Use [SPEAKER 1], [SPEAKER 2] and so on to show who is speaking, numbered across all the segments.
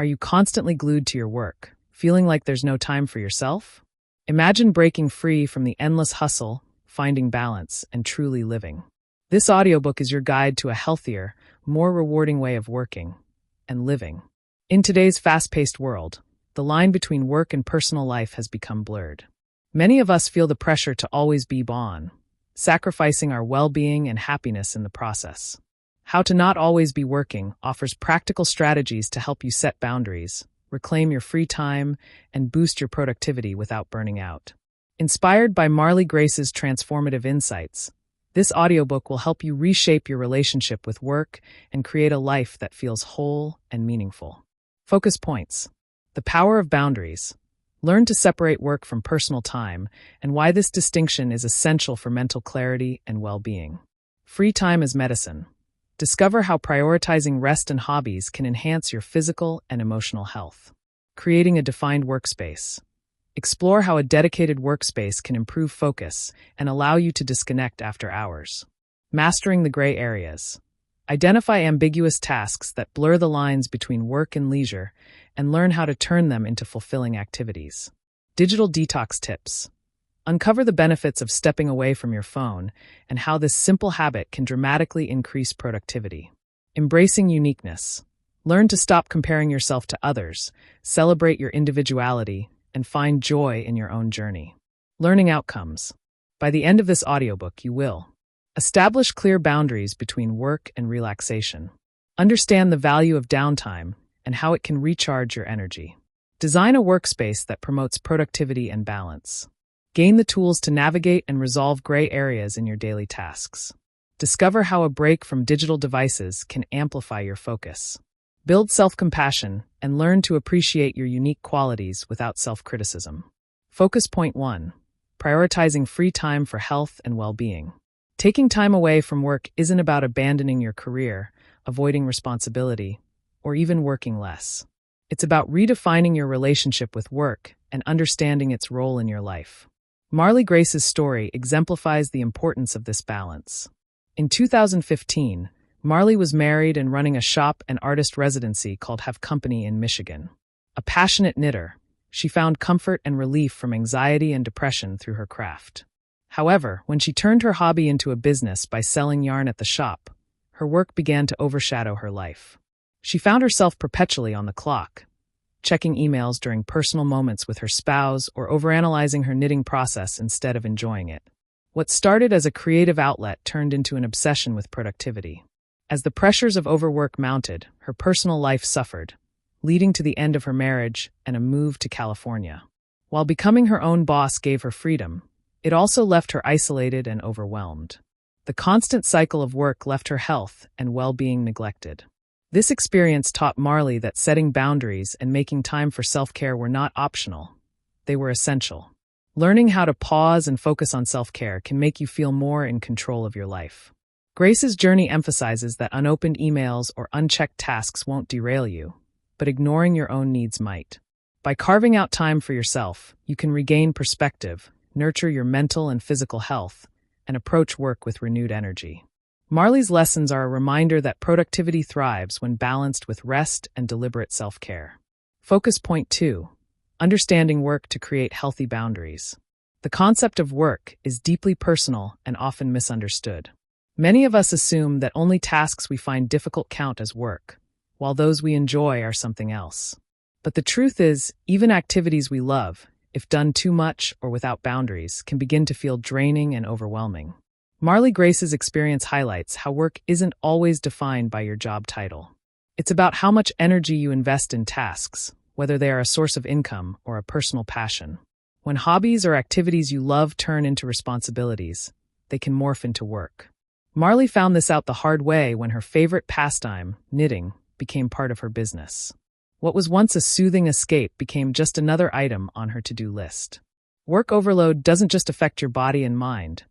[SPEAKER 1] Are you constantly glued to your work, feeling like there's no time for yourself? Imagine breaking free from the endless hustle, finding balance, and truly living. This audiobook is your guide to a healthier, more rewarding way of working and living. In today's fast-paced world, the line between work and personal life has become blurred. Many of us feel the pressure to always be on, sacrificing our well-being and happiness in the process. How to Not Always Be Working offers practical strategies to help you set boundaries, reclaim your free time, and boost your productivity without burning out. Inspired by Marley Grace's transformative insights, this audiobook will help you reshape your relationship with work and create a life that feels whole and meaningful. Focus points: the power of boundaries. Learn to separate work from personal time and why this distinction is essential for mental clarity and well-being. Free time as medicine. Discover how prioritizing rest and hobbies can enhance your physical and emotional health. Creating a defined workspace. Explore how a dedicated workspace can improve focus and allow you to disconnect after hours. Mastering the gray areas. Identify ambiguous tasks that blur the lines between work and leisure and learn how to turn them into fulfilling activities. Digital detox tips. Uncover the benefits of stepping away from your phone and how this simple habit can dramatically increase productivity. Embracing uniqueness. Learn to stop comparing yourself to others, celebrate your individuality, and find joy in your own journey. Learning outcomes. By the end of this audiobook, you will establish clear boundaries between work and relaxation. Understand the value of downtime and how it can recharge your energy. Design a workspace that promotes productivity and balance. Gain the tools to navigate and resolve gray areas in your daily tasks. Discover how a break from digital devices can amplify your focus. Build self-compassion and learn to appreciate your unique qualities without self-criticism. Focus point 1. Prioritizing free time for health and well-being. Taking time away from work isn't about abandoning your career, avoiding responsibility, or even working less. It's about redefining your relationship with work and understanding its role in your life. Marley Grace's story exemplifies the importance of this balance. In 2015, Marley was married and running a shop and artist residency called Have Company in Michigan. A passionate knitter, she found comfort and relief from anxiety and depression through her craft. However, when she turned her hobby into a business by selling yarn at the shop, her work began to overshadow her life. She found herself perpetually on the clock, checking emails during personal moments with her spouse or overanalyzing her knitting process instead of enjoying it. What started as a creative outlet turned into an obsession with productivity. As the pressures of overwork mounted, her personal life suffered, leading to the end of her marriage and a move to California. While becoming her own boss gave her freedom, it also left her isolated and overwhelmed. The constant cycle of work left her health and well-being neglected. This experience taught Marley that setting boundaries and making time for self-care were not optional. They were essential. Learning how to pause and focus on self-care can make you feel more in control of your life. Grace's journey emphasizes that unopened emails or unchecked tasks won't derail you, but ignoring your own needs might. By carving out time for yourself, you can regain perspective, nurture your mental and physical health, and approach work with renewed energy. Marley's lessons are a reminder that productivity thrives when balanced with rest and deliberate self-care. Focus point 2. Understanding work to create healthy boundaries. The concept of work is deeply personal and often misunderstood. Many of us assume that only tasks we find difficult count as work, while those we enjoy are something else. But the truth is, even activities we love, if done too much or without boundaries, can begin to feel draining and overwhelming. Marley Grace's experience highlights how work isn't always defined by your job title. It's about how much energy you invest in tasks, whether they are a source of income or a personal passion. When hobbies or activities you love turn into responsibilities, they can morph into work. Marley found this out the hard way when her favorite pastime, knitting, became part of her business. What was once a soothing escape became just another item on her to-do list. Work overload doesn't just affect your body and mind.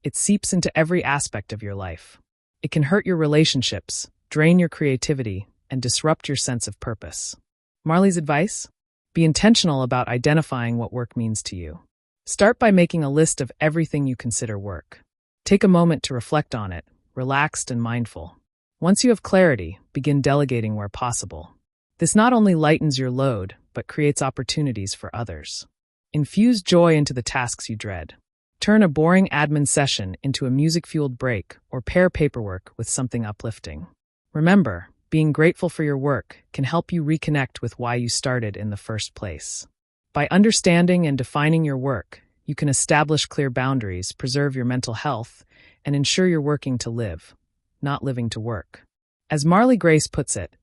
[SPEAKER 1] It seeps into every aspect of your life. It can hurt your relationships, drain your creativity, and disrupt your sense of purpose. Marley's advice? Be intentional about identifying what work means to you. Start by making a list of everything you consider work. Take a moment to reflect on it, relaxed and mindful. Once you have clarity, begin delegating where possible. This not only lightens your load, but creates opportunities for others. Infuse joy into the tasks you dread. Turn a boring admin session into a music-fueled break or pair paperwork with something uplifting. Remember, being grateful for your work can help you reconnect with why you started in the first place. By understanding and defining your work, you can establish clear boundaries, preserve your mental health, and ensure you're working to live, not living to work. As Marley Grace puts it,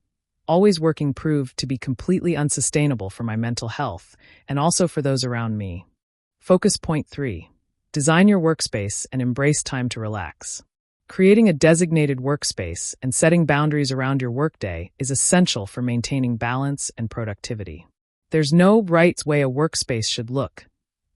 [SPEAKER 1] always working proved to be completely unsustainable for my mental health and also for those around me. Focus point 3. Design your workspace and embrace time to relax. Creating a designated workspace and setting boundaries around your workday is essential for maintaining balance and productivity. There's no right way a workspace should look.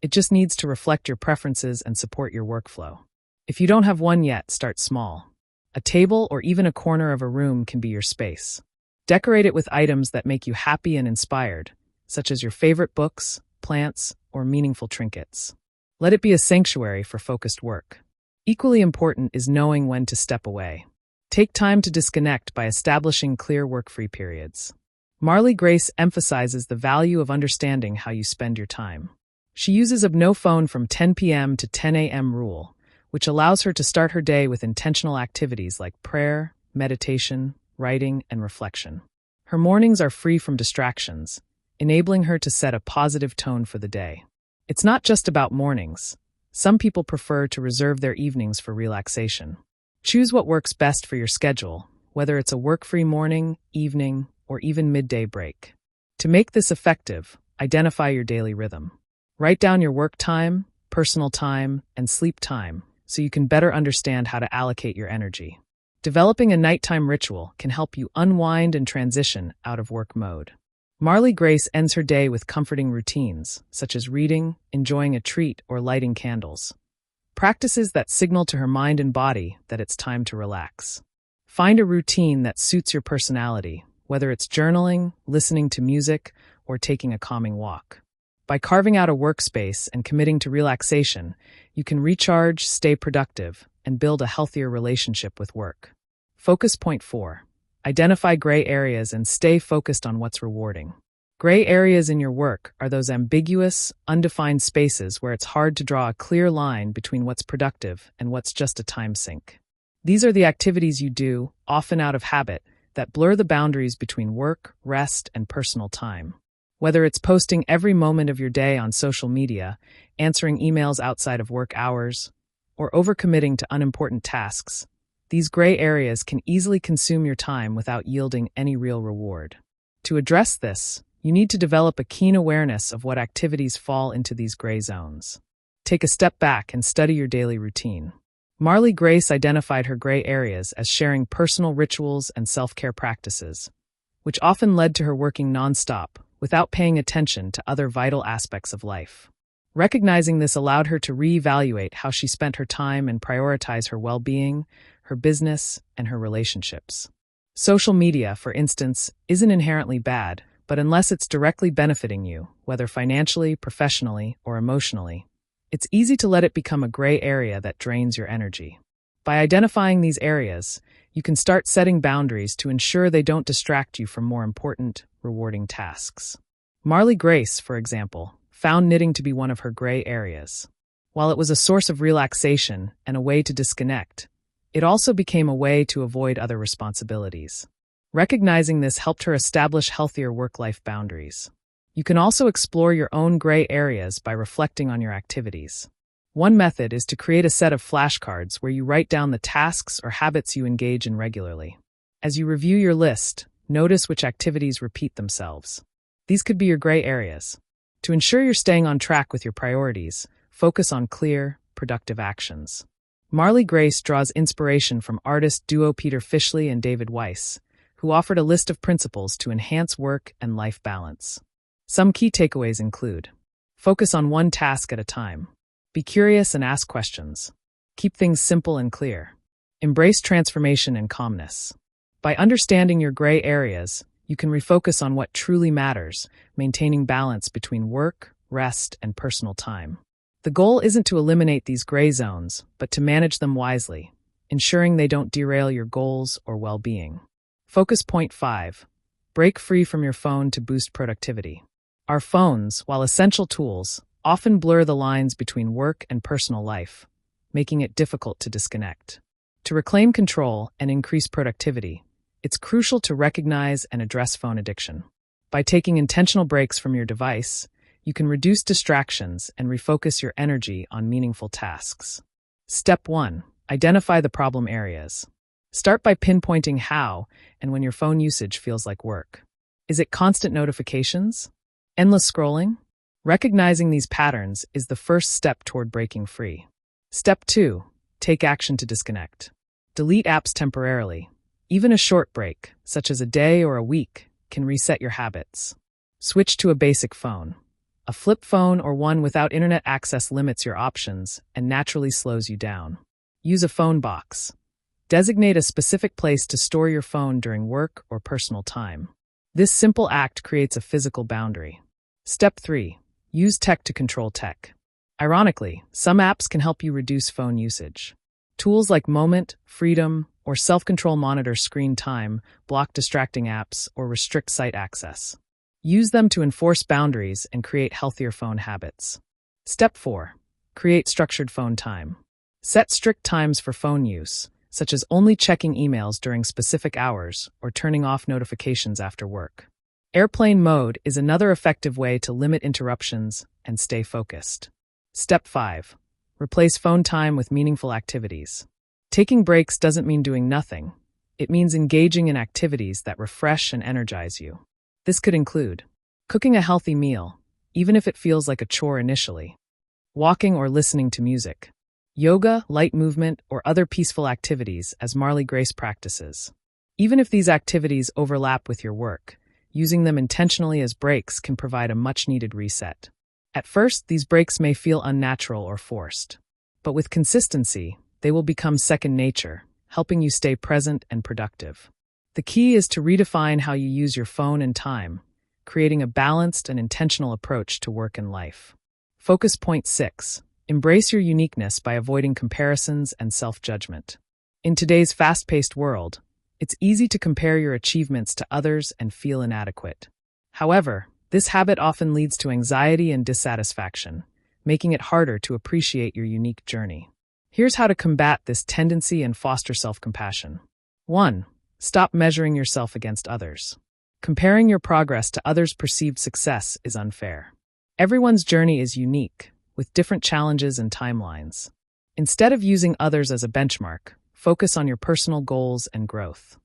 [SPEAKER 1] It just needs to reflect your preferences and support your workflow. If you don't have one yet, start small. A table or even a corner of a room can be your space. Decorate it with items that make you happy and inspired, such as your favorite books, plants, or meaningful trinkets. Let it be a sanctuary for focused work. Equally important is knowing when to step away. Take time to disconnect by establishing clear work-free periods. Marley Grace emphasizes the value of understanding how you spend your time. She uses a no phone from 10 p.m. to 10 a.m. rule, which allows her to start her day with intentional activities like prayer, meditation, writing, and reflection. Her mornings are free from distractions, enabling her to set a positive tone for the day. It's not just about mornings. Some people prefer to reserve their evenings for relaxation. Choose what works best for your schedule, whether it's a work-free morning, evening, or even midday break. To make this effective, identify your daily rhythm. Write down your work time, personal time, and sleep time so you can better understand how to allocate your energy. Developing a nighttime ritual can help you unwind and transition out of work mode. Marley Grace ends her day with comforting routines, such as reading, enjoying a treat, or lighting candles. Practices that signal to her mind and body that it's time to relax. Find a routine that suits your personality, whether it's journaling, listening to music, or taking a calming walk. By carving out a workspace and committing to relaxation, you can recharge, stay productive, and build a healthier relationship with work. Focus point 4. Identify gray areas and stay focused on what's rewarding. Gray areas in your work are those ambiguous, undefined spaces where it's hard to draw a clear line between what's productive and what's just a time sink. These are the activities you do, often out of habit, that blur the boundaries between work, rest, and personal time. Whether it's posting every moment of your day on social media, answering emails outside of work hours, or overcommitting to unimportant tasks, these gray areas can easily consume your time without yielding any real reward. To address this, you need to develop a keen awareness of what activities fall into these gray zones. Take a step back and study your daily routine. Marley Grace identified her gray areas as sharing personal rituals and self-care practices, which often led to her working nonstop without paying attention to other vital aspects of life. Recognizing this allowed her to reevaluate how she spent her time and prioritize her well-being, her business, and her relationships. Social media, for instance, isn't inherently bad, but unless it's directly benefiting you, whether financially, professionally, or emotionally, it's easy to let it become a gray area that drains your energy. By identifying these areas, you can start setting boundaries to ensure they don't distract you from more important, rewarding tasks. Marley Grace, for example, found knitting to be one of her gray areas. While it was a source of relaxation and a way to disconnect, it also became a way to avoid other responsibilities. Recognizing this helped her establish healthier work-life boundaries. You can also explore your own gray areas by reflecting on your activities. One method is to create a set of flashcards where you write down the tasks or habits you engage in regularly. As you review your list, notice which activities repeat themselves. These could be your gray areas. To ensure you're staying on track with your priorities, focus on clear, productive actions. Marley Grace draws inspiration from artist duo Peter Fishley and David Weiss, who offered a list of principles to enhance work and life balance. Some key takeaways include: focus on one task at a time. Be curious and ask questions. Keep things simple and clear. Embrace transformation and calmness. By understanding your gray areas, you can refocus on what truly matters, maintaining balance between work, rest, and personal time. The goal isn't to eliminate these gray zones, but to manage them wisely, ensuring they don't derail your goals or well-being. Focus point 5. Break free from your phone to boost productivity. Our phones, while essential tools, often blur the lines between work and personal life, making it difficult to disconnect. To reclaim control and increase productivity, it's crucial to recognize and address phone addiction. By taking intentional breaks from your device, you can reduce distractions and refocus your energy on meaningful tasks. Step 1. Identify the problem areas. Start by pinpointing how and when your phone usage feels like work. Is it constant notifications? Endless scrolling? Recognizing these patterns is the first step toward breaking free. Step 2. Take action to disconnect. Delete apps temporarily. Even a short break, such as a day or a week, can reset your habits. Switch to a basic phone. A flip phone or one without internet access limits your options and naturally slows you down. Use a phone box. Designate a specific place to store your phone during work or personal time. This simple act creates a physical boundary. Step 3. Use tech to control tech. Ironically, some apps can help you reduce phone usage. Tools like Moment, Freedom, or Self-Control monitor screen time, block distracting apps, or restrict site access. Use them to enforce boundaries and create healthier phone habits. Step 4. Create structured phone time. Set strict times for phone use, such as only checking emails during specific hours or turning off notifications after work. Airplane mode is another effective way to limit interruptions and stay focused. Step 5. Replace phone time with meaningful activities. Taking breaks doesn't mean doing nothing. It means engaging in activities that refresh and energize you. This could include cooking a healthy meal, even if it feels like a chore initially, walking or listening to music, yoga, light movement, or other peaceful activities as Marley Grace practices. Even if these activities overlap with your work, using them intentionally as breaks can provide a much-needed reset. At first, these breaks may feel unnatural or forced, but with consistency, they will become second nature, helping you stay present and productive. The key is to redefine how you use your phone and time, creating a balanced and intentional approach to work and life. Focus point 6. Embrace your uniqueness by avoiding comparisons and self-judgment. In today's fast-paced world, it's easy to compare your achievements to others and feel inadequate. However, this habit often leads to anxiety and dissatisfaction, making it harder to appreciate your unique journey. Here's how to combat this tendency and foster self-compassion. 1. Stop measuring yourself against others. Comparing your progress to others' perceived success is unfair. Everyone's journey is unique, with different challenges and timelines. Instead of using others as a benchmark, focus on your personal goals and growth.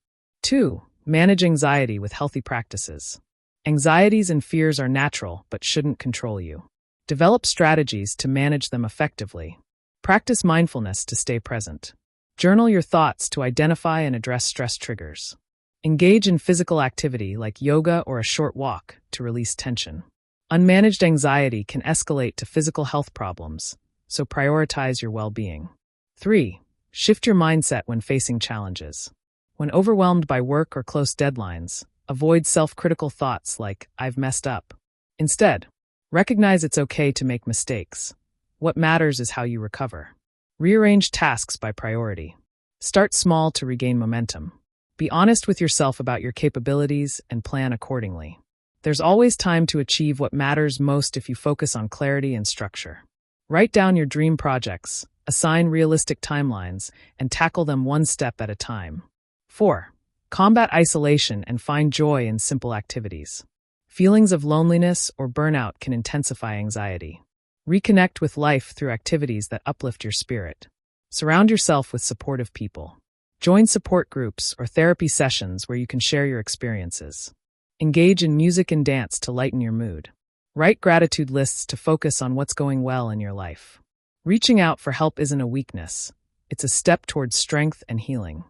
[SPEAKER 1] 2. Manage anxiety with healthy practices. Anxieties and fears are natural but shouldn't control you. Develop strategies to manage them effectively. Practice mindfulness to stay present. Journal your thoughts to identify and address stress triggers. Engage in physical activity like yoga or a short walk to release tension. Unmanaged anxiety can escalate to physical health problems, so prioritize your well-being. 3. Shift your mindset when facing challenges. When overwhelmed by work or close deadlines, avoid self-critical thoughts like, "I've messed up." Instead, recognize it's okay to make mistakes. What matters is how you recover. Rearrange tasks by priority. Start small to regain momentum. Be honest with yourself about your capabilities and plan accordingly. There's always time to achieve what matters most if you focus on clarity and structure. Write down your dream projects, assign realistic timelines, and tackle them one step at a time. 4. Combat isolation and find joy in simple activities. Feelings of loneliness or burnout can intensify anxiety. Reconnect with life through activities that uplift your spirit. Surround yourself with supportive people. Join support groups or therapy sessions where you can share your experiences. Engage in music and dance to lighten your mood. Write gratitude lists to focus on what's going well in your life. Reaching out for help isn't a weakness. It's a step towards strength and healing.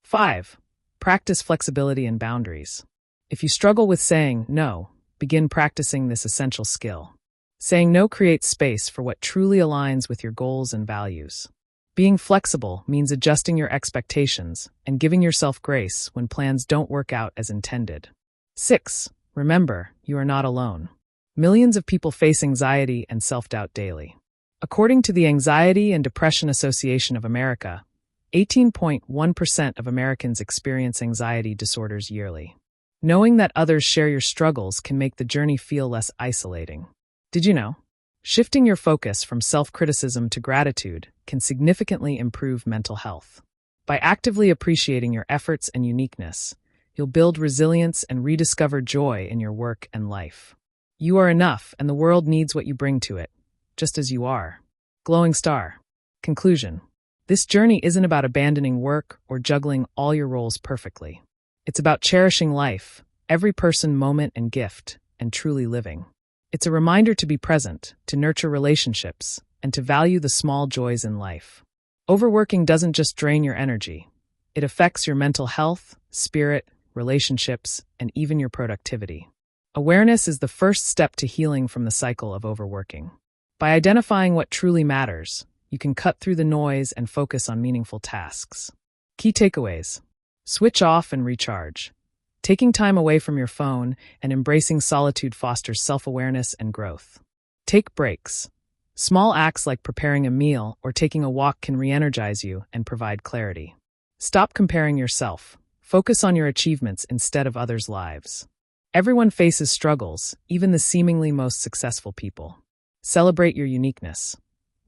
[SPEAKER 1] 5. Practice flexibility and boundaries. If you struggle with saying no, begin practicing this essential skill. Saying no creates space for what truly aligns with your goals and values. Being flexible means adjusting your expectations and giving yourself grace when plans don't work out as intended. 6. Remember, you are not alone. Millions of people face anxiety and self-doubt daily. According to the Anxiety and Depression Association of America, 18.1% of Americans experience anxiety disorders yearly. Knowing that others share your struggles can make the journey feel less isolating. Did you know? Shifting your focus from self-criticism to gratitude can significantly improve mental health. By actively appreciating your efforts and uniqueness, you'll build resilience and rediscover joy in your work and life. You are enough, and the world needs what you bring to it, just as you are. Glowing star. Conclusion. This journey isn't about abandoning work or juggling all your roles perfectly. It's about cherishing life, every person, moment, and gift, and truly living. It's a reminder to be present, to nurture relationships, and to value the small joys in life. Overworking doesn't just drain your energy. It affects your mental health, spirit, relationships, and even your productivity. Awareness is the first step to healing from the cycle of overworking. By identifying what truly matters, you can cut through the noise and focus on meaningful tasks. Key takeaways. Switch off and recharge. Taking time away from your phone and embracing solitude fosters self-awareness and growth. Take breaks. Small acts like preparing a meal or taking a walk can re-energize you and provide clarity. Stop comparing yourself. Focus on your achievements instead of others' lives. Everyone faces struggles, even the seemingly most successful people. Celebrate your uniqueness.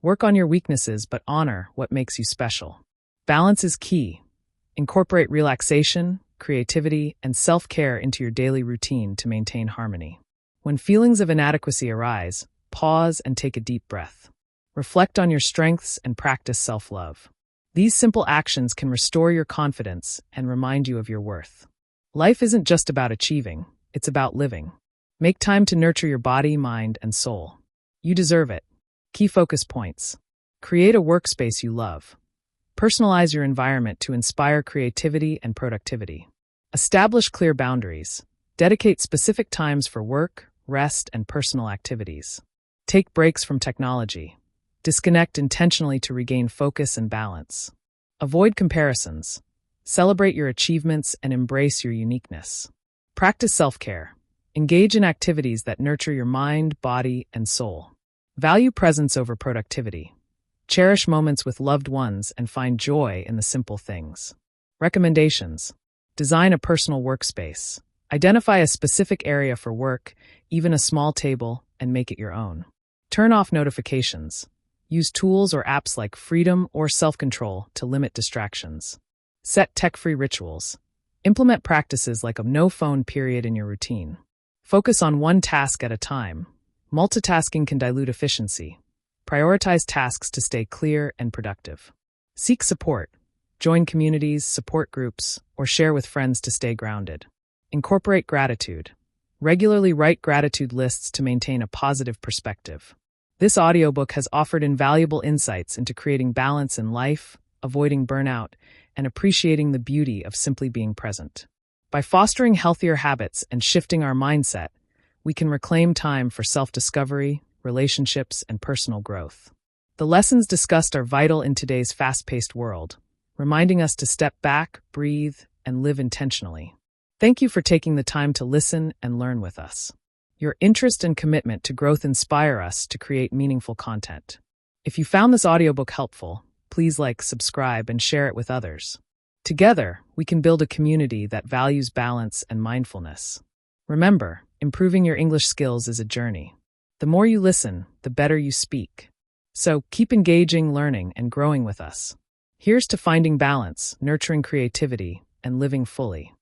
[SPEAKER 1] Work on your weaknesses, but honor what makes you special. Balance is key. Incorporate relaxation, creativity, and self-care into your daily routine to maintain harmony. When feelings of inadequacy arise, pause and take a deep breath. Reflect on your strengths and practice self-love. These simple actions can restore your confidence and remind you of your worth. Life isn't just about achieving, it's about living. Make time to nurture your body, mind, and soul. You deserve it. Key focus points. Create a workspace you love. Personalize your environment to inspire creativity and productivity. Establish clear boundaries. Dedicate specific times for work, rest, and personal activities. Take breaks from technology. Disconnect intentionally to regain focus and balance. Avoid comparisons. Celebrate your achievements and embrace your uniqueness. Practice self-care. Engage in activities that nurture your mind, body, and soul. Value presence over productivity. Cherish moments with loved ones and find joy in the simple things. Recommendations. Design a personal workspace. Identify a specific area for work, even a small table, and make it your own. Turn off notifications. Use tools or apps like Freedom or Self-Control to limit distractions. Set tech-free rituals. Implement practices like a no-phone period in your routine. Focus on one task at a time. Multitasking can dilute efficiency. Prioritize tasks to stay clear and productive. Seek support. Join communities, support groups, or share with friends to stay grounded. Incorporate gratitude. Regularly write gratitude lists to maintain a positive perspective. This audiobook has offered invaluable insights into creating balance in life, avoiding burnout, and appreciating the beauty of simply being present. By fostering healthier habits and shifting our mindset, we can reclaim time for self-discovery, relationships, and personal growth. The lessons discussed are vital in today's fast-paced world, reminding us to step back, breathe, and live intentionally. Thank you for taking the time to listen and learn with us. Your interest and commitment to growth inspire us to create meaningful content. If you found this audiobook helpful, please like, subscribe, and share it with others. Together, we can build a community that values balance and mindfulness. Remember, improving your English skills is a journey. The more you listen, the better you speak. So keep engaging, learning, and growing with us. Here's to finding balance, nurturing creativity, and living fully.